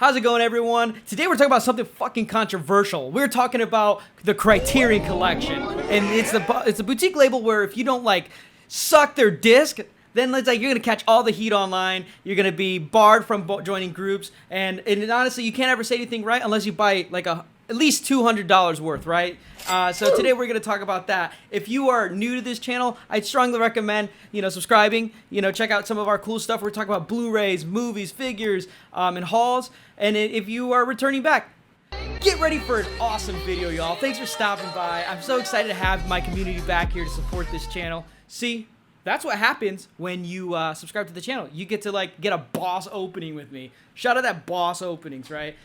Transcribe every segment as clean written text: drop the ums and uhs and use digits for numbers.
How's it going, everyone? Today we're talking about something fucking controversial. We're talking about the Criterion Collection, and it's a boutique label where if you don't like suck their disc, then it's like you're gonna catch all the heat online. You're gonna be barred from joining groups, and honestly, you can't ever say anything right unless you buy like at least $200 worth, right? So today we're going to talk about that. If you are new to this channel, I'd strongly recommend, subscribing, check out some of our cool stuff. We're talking about Blu-rays, movies, figures, and hauls. And if you are returning back, get ready for an awesome video, y'all. Thanks for stopping by. I'm so excited to have my community back here to support this channel. See, that's what happens when you subscribe to the channel. You get to get a boss opening with me. Shout out at Boss Openings, right?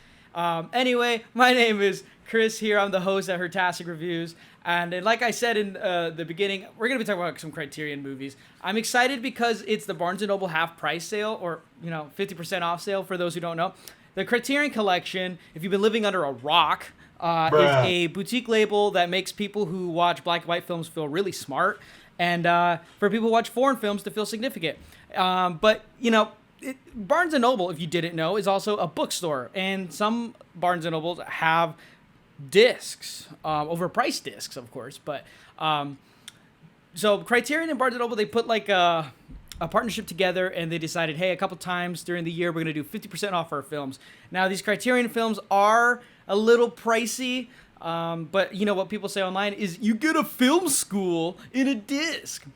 Anyway, my name is Chris here. I'm the host at Hertastic Reviews. And like I said in the beginning, we're going to be talking about some Criterion movies. I'm excited because it's the Barnes & Noble half price sale, or, 50% off sale for those who don't know. The Criterion Collection, if you've been living under a rock, is a boutique label that makes people who watch black and white films feel really smart, and for people who watch foreign films to feel significant. But Barnes & Noble, if you didn't know, is also a bookstore, and some Barnes & Nobles have discs, overpriced discs, of course. But so Criterion and Barnes & Noble, they put a partnership together, and they decided, hey, a couple times during the year we're going to do 50% off our films. Now, these Criterion films are a little pricey, but what people say online is you get a film school in a disc.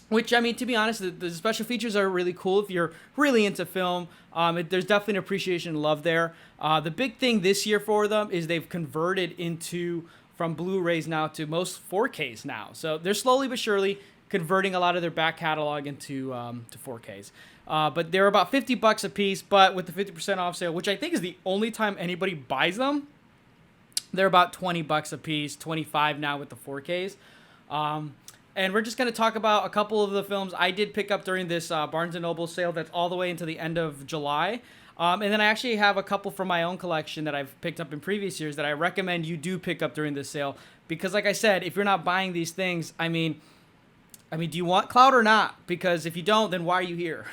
Which, I mean, to be honest, the special features are really cool if you're really into film. There's definitely an appreciation and love there. The big thing this year for them is they've converted from Blu-rays now to most 4Ks now. So they're slowly but surely converting a lot of their back catalog into to 4Ks. But they're about $50 a piece, but with the 50% off sale, which I think is the only time anybody buys them, they're about $20 a piece, $25 now with the 4Ks. And we're just going to talk about a couple of the films I did pick up during this Barnes & Noble sale that's all the way into the end of July. And then I actually have a couple from my own collection that I've picked up in previous years that I recommend you do pick up during this sale. Because like I said, if you're not buying these things, I mean, do you want clout or not? Because if you don't, then why are you here?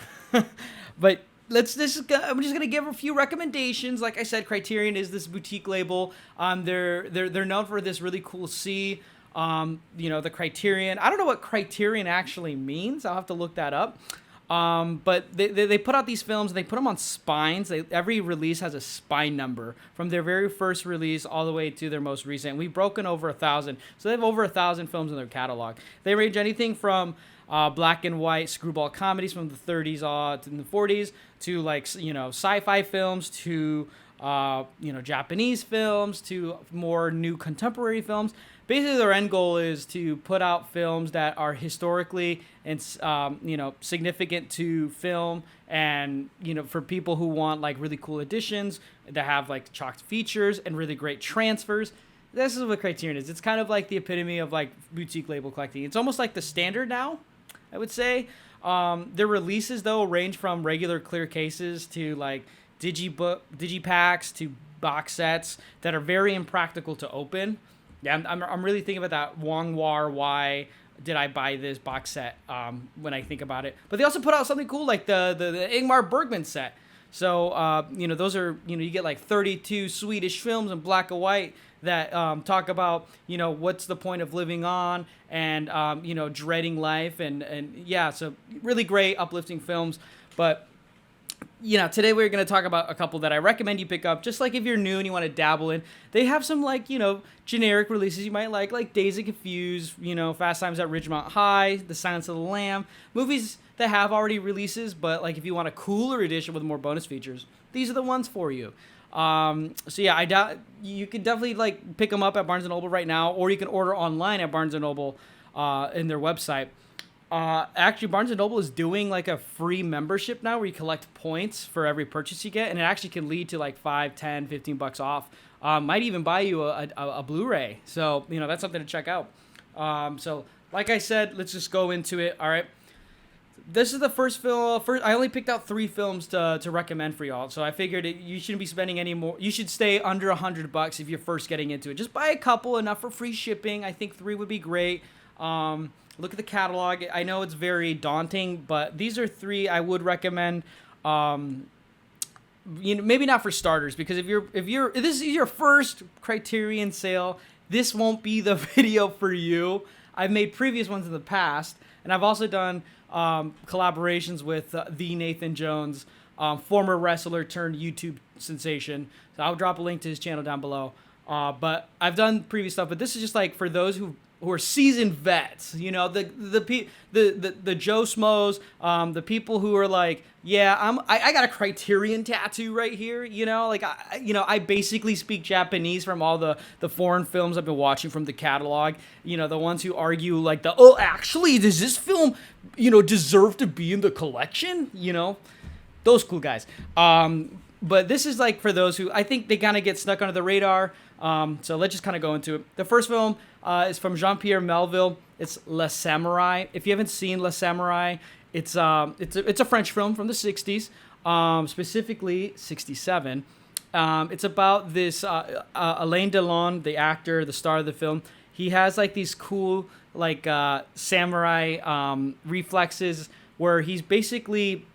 But I'm just going to give a few recommendations. Like I said, Criterion is this boutique label. They're known for this really cool C. The Criterion. I don't know what Criterion actually means. I'll have to look that up. But they put out these films, and they put them on spines. Every release has a spine number from their very first release all the way to their most recent. We've broken over 1,000. So they have over 1,000 films in their catalog. They range anything from black and white screwball comedies from the 30s to the 40s to sci-fi films to Japanese films to more new contemporary films. Basically, their end goal is to put out films that are historically and significant to film, and for people who want really cool editions that have chocked features and really great transfers. This is what Criterion is. It's kind of like the epitome of boutique label collecting. It's almost like the standard now, I would say. Their releases though range from regular clear cases to digipacks to box sets that are very impractical to open. Yeah, I'm really thinking about that Wong War, why did I buy this box set when I think about it. But they also put out something cool like the Ingmar Bergman set. So, those are, you get 32 Swedish films in black and white that talk about, what's the point of living on and, dreading life. And yeah, so really great, uplifting films. But today we're going to talk about a couple that I recommend you pick up, just if you're new and you want to dabble in. They have some generic releases you might like Dazed and Confused, Fast Times at Ridgemont High, The Silence of the Lamb, movies that have already releases, but if you want a cooler edition with more bonus features, these are the ones for you. So yeah, I doubt you could definitely pick them up at Barnes & Noble right now, or you can order online at Barnes & Noble in their website. Actually, Barnes & Noble is doing a free membership now where you collect points for every purchase you get, and it actually can lead to $5, $10, $15 off. Might even buy you a Blu-ray. So, that's something to check out. So, like I said, let's just go into it. All right. This is the first film. I only picked out 3 films to recommend for y'all. So I figured you shouldn't be spending any more. You should stay under $100 if you're first getting into it. Just buy a couple, enough for free shipping. I think 3 would be great. Look at the catalog. I know it's very daunting, but these are 3 I would recommend. maybe not for starters, because if this is your first Criterion Sale, this won't be the video for you. I've made previous ones in the past, and I've also done collaborations with the Nathan Jones, former wrestler turned YouTube sensation. So I'll drop a link to his channel down below. But I've done previous stuff, but this is just like for those who are seasoned vets, you know, the Joe Schmoes, the people who are like, yeah, I got a Criterion tattoo right here, you know, like I basically speak Japanese from all the foreign films I've been watching from the catalog, you know, the ones who argue like actually does this film, you know, deserve to be in the collection, you know, those cool guys. But this is like for those who I think they kind of get stuck under the radar. So let's just kind of go into it. The first film is from Jean-Pierre Melville. It's Le Samurai. If you haven't seen Le Samurai, it's a French film from the 60s, specifically 67. It's about this Alain Delon, the actor, the star of the film. He has like these cool like samurai reflexes where he's basically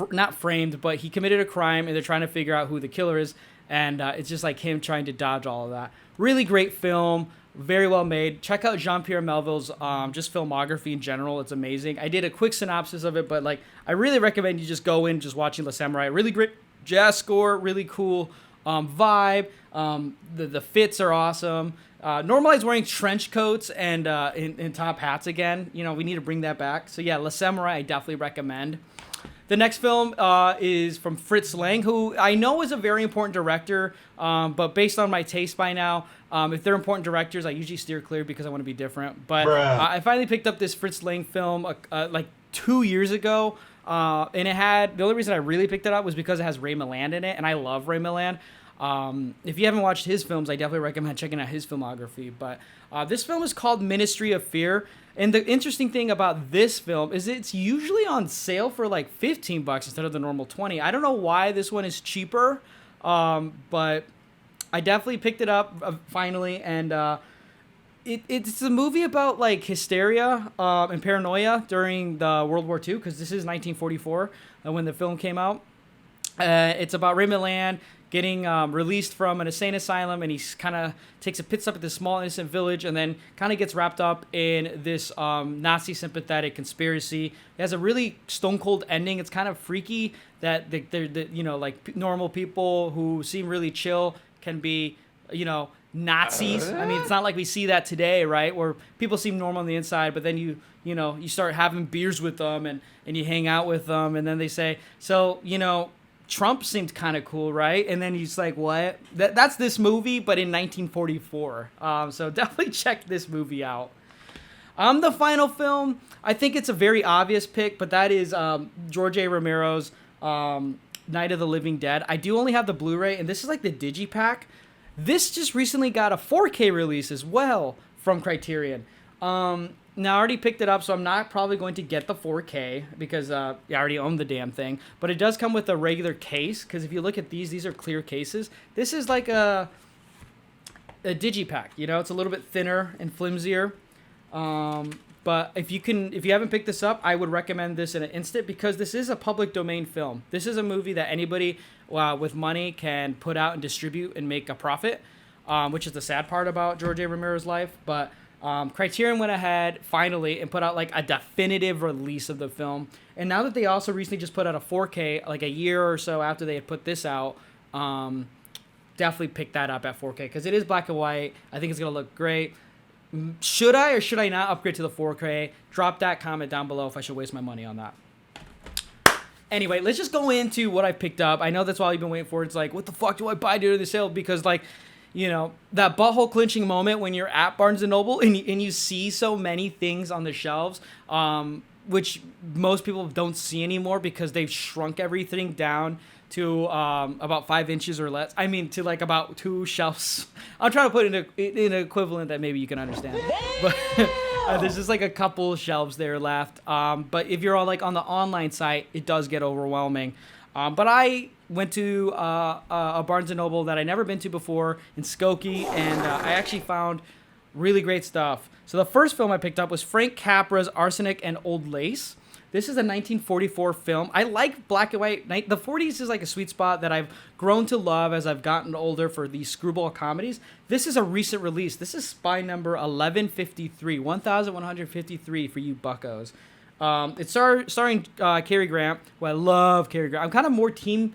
not framed, but he committed a crime and they're trying to figure out who the killer is. And it's just like him trying to dodge all of that. Really great film. Very well made. Check out Jean-Pierre Melville's just filmography in general. It's amazing. I did a quick synopsis of it, but like I really recommend you just go in just watching Le Samurai. Really great jazz score. Really cool vibe. The fits are awesome. Normalize wearing trench coats and in top hats again. You know, we need to bring that back. So yeah, Le Samurai I definitely recommend. The next film is from Fritz Lang, who I know is a very important director, but based on my taste by now, if they're important directors, I usually steer clear because I want to be different. But I finally picked up this Fritz Lang film like 2 years ago, and it had, the only reason I really picked it up was because it has Ray Milland in it, and I love Ray Milland. If you haven't watched his films, I definitely recommend checking out his filmography. But this film is called Ministry of Fear. And the interesting thing about this film is it's usually on sale for like $15 instead of the normal $20. I don't know why this one is cheaper, but I definitely picked it up finally. And it's a movie about like hysteria and paranoia during the World War II, because this is 1944 when the film came out. It's about Ray Milland getting released from an insane asylum, and he kind of takes a pit stop at this small innocent village and then kind of gets wrapped up in this Nazi sympathetic conspiracy. It has a really stone cold ending. It's kind of freaky that they're you know, like normal people who seem really chill can be, you know, Nazis. I mean, it's not like we see that today, right? Where people seem normal on the inside, but then you know, you start having beers with them and you hang out with them, and then they say, so, you know, Trump seemed kind of cool, right? And then he's like, what? That's this movie, but in 1944. So definitely check this movie out. The final film, I think it's a very obvious pick, but that is George A. Romero's Night of the Living Dead. I do only have the Blu-ray, and this is like the digipack. This just recently got a 4K release as well from Criterion. Now, I already picked it up, so I'm not probably going to get the 4K because I already own the damn thing. But it does come with a regular case, because if you look at these are clear cases. This is like a digipack, you know? It's a little bit thinner and flimsier. But if you haven't picked this up, I would recommend this in an instant, because this is a public domain film. This is a movie that anybody with money can put out and distribute and make a profit, which is the sad part about George A. Romero's life. But Criterion went ahead finally and put out like a definitive release of the film. And now that they also recently just put out a 4K, like a year or so after they had put this out, definitely pick that up at 4K, because it is black and white. I think it's going to look great. Should I or should I not upgrade to the 4K? Drop that comment down below if I should waste my money on that. Anyway, let's just go into what I picked up. I know that's all you've been waiting for. It's like, what the fuck do I buy during the sale? Because like, you know, that butthole clenching moment when you're at Barnes & Noble and you see so many things on the shelves, which most people don't see anymore because they've shrunk everything down to about 5 inches or less. I mean, to like about 2 shelves. I'll try to put in an equivalent that maybe you can understand. But there's just like a couple shelves there left. But if you're on the online site, it does get overwhelming. But I went to a Barnes & Noble that I'd never been to before in Skokie, and I actually found really great stuff. So the first film I picked up was Frank Capra's Arsenic and Old Lace. This is a 1944 film. I like black and white. The 40s is like a sweet spot that I've grown to love as I've gotten older for these screwball comedies. This is a recent release. This is spy number 1153, 1153 for you buccos. It's starring Cary Grant, who I love Cary Grant. I'm kind of more team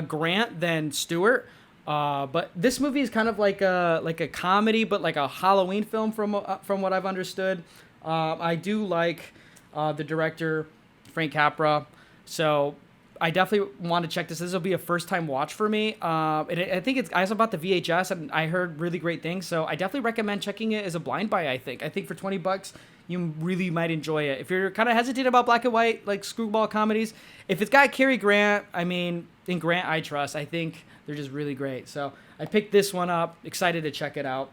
Grant than Stewart. But this movie is kind of like a comedy, but like a Halloween film from what I've understood. I do like the director, Frank Capra, so I definitely want to check this. This will be a first-time watch for me. And I think I was about the VHS, and I heard really great things, so I definitely recommend checking it as a blind buy. I think for $20, you really might enjoy it. If you're kind of hesitant about black and white, like screwball comedies, if it's got Cary Grant, I mean, in Grant I trust. I think they're just really great. So I picked this one up. Excited to check it out.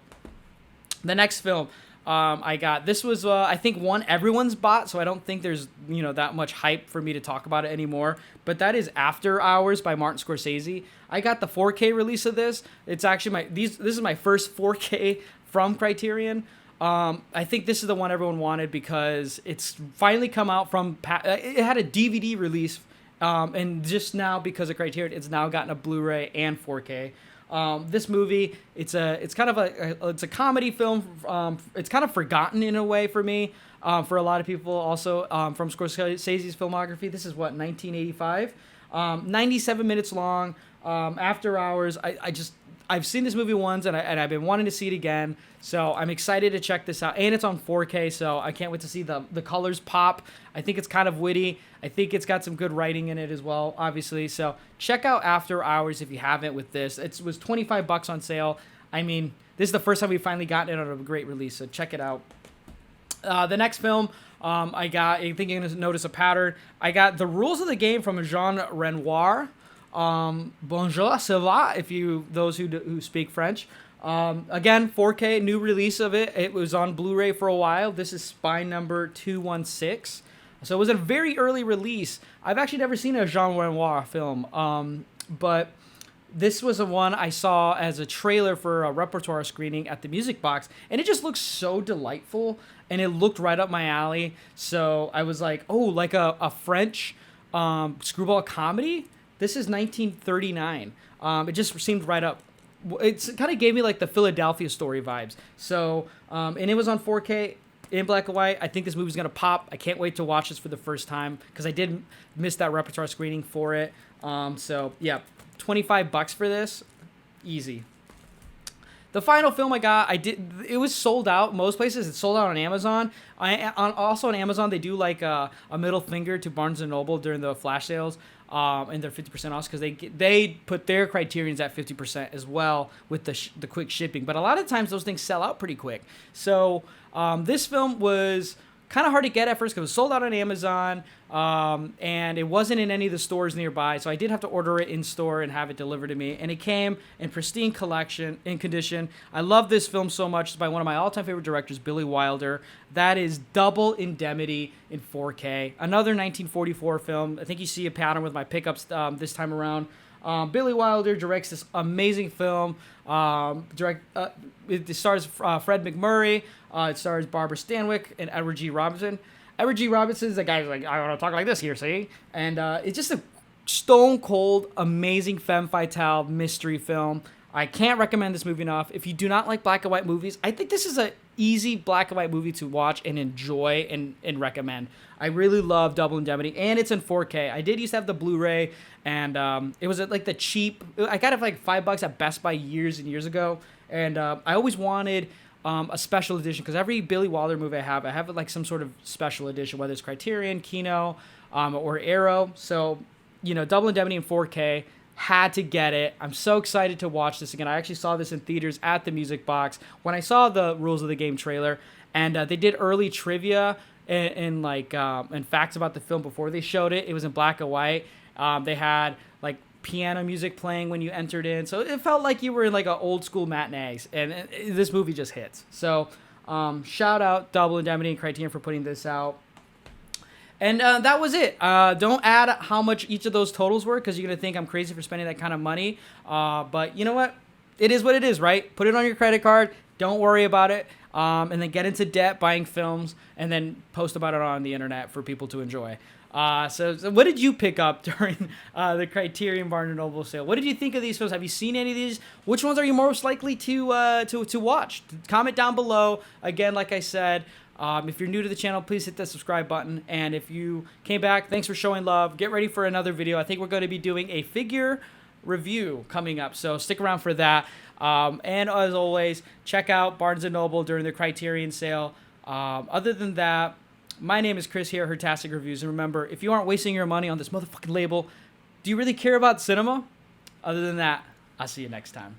The next film I got, this was I think one everyone's bought, so I don't think there's that much hype for me to talk about it anymore. But that is After Hours by Martin Scorsese. I got the 4K release of this. It's actually this is my first 4K from Criterion. I think this is the one everyone wanted because it's finally come out from. It had a DVD release. And just now, because of Criterion, it's now gotten a Blu-ray and 4K. This movie, it's kind of it's a comedy film. It's kind of forgotten in a way for me. For a lot of people, also from Scorsese's filmography. This is what, 1985, 97 minutes long. After Hours. I've seen this movie once, and I've been wanting to see it again. So I'm excited to check this out, and it's on 4K. So I can't wait to see the colors pop. I think it's kind of witty. I think it's got some good writing in it as well, obviously. So check out After Hours if you haven't with this. It was $25 on sale. I mean, this is the first time we've finally gotten it on a great release. So check it out. The next film I think you're gonna notice a pattern. I got The Rules of the Game from Jean Renoir. Bonjour, ça va, those who speak French. Again, 4K, new release of it. It was on Blu-ray for a while. This is spy number 216. So it was a very early release. I've actually never seen a Jean Renoir film, but this was the one I saw as a trailer for a repertoire screening at the Music Box, and it just looks so delightful, and it looked right up my alley. So I was like, oh, like a French screwball comedy? This is 1939. It just seemed right up. It kind of gave me like the Philadelphia Story vibes. So, and it was on 4K in black and white. I think this movie's going to pop. I can't wait to watch this for the first time because I did miss that repertoire screening for it. So, yeah, $25 for this. Easy. The final film I got, it was sold out. Most places it's sold out on Amazon. Also on Amazon, they do like a middle finger to Barnes & Noble during the flash sales. And they're 50% off because they put their criterions at 50% as well with the quick shipping. But a lot of times those things sell out pretty quick. So this film was kind of hard to get at first because it was sold out on Amazon, and it wasn't in any of the stores nearby. So I did have to order it in store and have it delivered to me. And it came in pristine condition. I love this film so much. It's by one of my all-time favorite directors, Billy Wilder. That is Double Indemnity in 4K. Another 1944 film. I think you see a pattern with my pickups this time around. Billy Wilder directs this amazing film. It stars Fred McMurray. It stars Barbara Stanwyck and Edward G. Robinson. Edward G. Robinson is the guy who's like, I want to talk like this here, see? And it's just a stone cold, amazing femme fatale mystery film. I can't recommend this movie enough. If you do not like black and white movies, I think this is an easy black and white movie to watch and enjoy and recommend. I really love Double Indemnity, and it's in 4K. I did used to have the Blu-ray, and it was like the cheap. I got it for like $5 at Best Buy years and years ago, and I always wanted a special edition because every Billy Wilder movie I have like some sort of special edition, whether it's Criterion, Kino, or Arrow. So, Double Indemnity in 4K. Had to get it. I'm so excited to watch this again. I actually saw this in theaters at the Music Box when I saw the Rules of the Game trailer, and they did early trivia and facts about the film before they showed it. It was in black and white. They had like piano music playing when you entered in, so it felt like you were in like an old school matinees. And this movie just hits. So shout out Double Indemnity and Criterion for putting this out. And that was it. Don't add how much each of those totals were because you're going to think I'm crazy for spending that kind of money. But you know what? It is what it is, right? Put it on your credit card. Don't worry about it. And then get into debt buying films and then post about it on the internet for people to enjoy. So what did you pick up during the Criterion Barnes & Noble sale? What did you think of these films? Have you seen any of these? Which ones are you most likely to watch? Comment down below. Again, like I said, if you're new to the channel, please hit that subscribe button. And if you came back, thanks for showing love. Get ready for another video. I think we're going to be doing a figure review coming up, so stick around for that. And as always, check out Barnes & Noble during the Criterion sale. Other than that, my name is Chris here at Hertastic Reviews, and remember, if you aren't wasting your money on this motherfucking label, do you really care about cinema? Other than that, I'll see you next time.